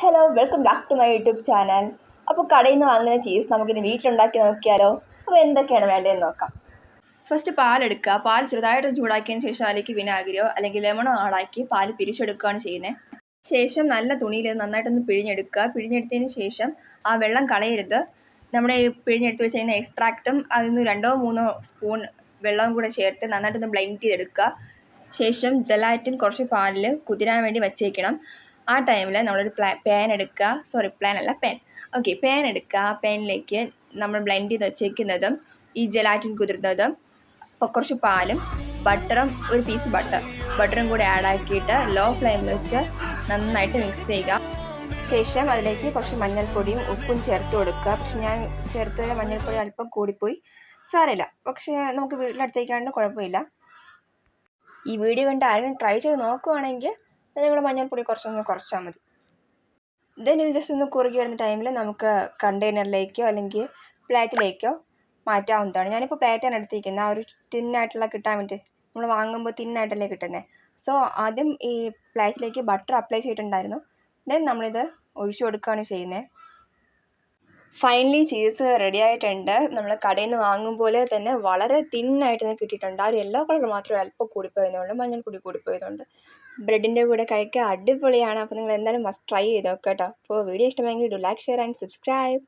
Hello welcome back to my YouTube channel. അപ്പോൾ കടയിൽ നിന്ന് വാങ്ങുന്ന ചീസ് നമുക്കിനി വീട്ടിലുണ്ടാക്കി നോക്കിയാലോ? അപ്പോൾ എന്തൊക്കെയാണ് വേണ്ടതെന്ന് നോക്കാം. ഫസ്റ്റ് പാലെടുക്കുക. പാൽ ചെറുതായിട്ട് ചൂടാക്കിയതിന് ശേഷം അതിലേക്ക് വിനാഗിരിയോ അല്ലെങ്കിൽ ലെമണോ ആടാക്കി പാൽ പിരിച്ചെടുക്കുകയാണ് ചെയ്യുന്നത്. ശേഷം നല്ല തുണിയിൽ നന്നായിട്ടൊന്ന് പിഴിഞ്ഞെടുക്കുക. പിഴിഞ്ഞെടുത്തതിന് ശേഷം ആ വെള്ളം കളയരുത്. നമ്മുടെ ഈ പിഴിഞ്ഞെടുത്ത് വെച്ചിരിക്കുന്ന എക്സ്ട്രാക്റ്റും അതിൽ നിന്ന് 2-3 സ്പൂൺ വെള്ളവും കൂടെ ചേർത്ത് നന്നായിട്ടൊന്ന് ബ്ലെൻഡ് ചെയ്തെടുക്കുക. ശേഷം ജെലാറ്റിൻ കുറച്ച് പാലിൽ കുതിരാൻ വേണ്ടി വച്ചേക്കണം. ആ ടൈമിൽ നമ്മളൊരു പാൻ എടുക്കുക. പാൻ എടുക്കുക. ആ പാനിലേക്ക് നമ്മൾ ബ്ലെൻഡ് ചെയ്ത് വച്ചേക്കുന്നതും ഈ ജെലാറ്റിൻ കുതിർന്നതും കുറച്ച് പാലും ബട്ടറും ഒരു പീസ് ബട്ടറും കൂടി ആഡാക്കിയിട്ട് ലോ ഫ്ലെയിമിൽ വെച്ച് നന്നായിട്ട് മിക്സ് ചെയ്യുക. ശേഷം അതിലേക്ക് കുറച്ച് മഞ്ഞൾപ്പൊടിയും ഉപ്പും ചേർത്ത് കൊടുക്കുക. പക്ഷെ ഞാൻ ചേർത്തത് മഞ്ഞൾപ്പൊടി അല്പം കൂടിപ്പോയി, സാരമില്ല. പക്ഷേ നമുക്ക് വീട്ടിലടുത്തേക്കാണ്ട് കുഴപ്പമില്ല. ഈ വീഡിയോ കണ്ട് ആരെങ്കിലും ട്രൈ ചെയ്ത് നോക്കുവാണെങ്കിൽ നിങ്ങൾ മഞ്ഞൾപ്പൊടി കുറച്ചാൽ മതി. ദെൻ ഇത് ജസ്റ്റ് ഒന്ന് കുറുകി വരുന്ന ടൈമിൽ നമുക്ക് കണ്ടെയ്നറിലേക്കോ അല്ലെങ്കിൽ പ്ലേറ്റിലേക്കോ മാറ്റാവുന്നതാണ്. ഞാനിപ്പോൾ പ്ലേറ്റാണ് എടുത്തിരിക്കുന്നത്, ആ ഒരു തിന്നായിട്ടുള്ള കിട്ടാൻ വേണ്ടി. നമ്മൾ വാങ്ങുമ്പോൾ തിന്നായിട്ടല്ലേ കിട്ടുന്നത്. സോ ആദ്യം ഈ പ്ലേറ്റിലേക്ക് ബട്ടർ അപ്ലൈ ചെയ്തിട്ടുണ്ടായിരുന്നു. ദെൻ നമ്മളിത് ഒഴിച്ചു കൊടുക്കുകയാണ് ചെയ്യുന്നത്. ഫൈനലി ചീസ് റെഡി ആയിട്ടുണ്ട്. നമ്മൾ കടയിൽ നിന്ന് വാങ്ങും പോലെ തന്നെ വളരെ തിന്നായിട്ട് കിട്ടിയിട്ടുണ്ട്. ആ ഒരു യെല്ലോ കളർ മാത്രമേ അല്പം കൂടിപ്പോയതുകൊണ്ട്, മഞ്ഞൾപ്പൊടി കൂടിപ്പോയതുകൊണ്ട്. ബ്രെഡിൻ്റെ കൂടെ കഴിക്കാൻ അടിപൊളിയാണ്. അപ്പോൾ നിങ്ങൾ എന്തായാലും മസ്റ്റ് ട്രൈ ചെയ്ത് നോക്കാം കേട്ടോ. അപ്പോൾ വീഡിയോ ഇഷ്ടമെങ്കിൽ ലൈക്ക്, ഷെയർ ആൻഡ് സബ്സ്ക്രൈബ്.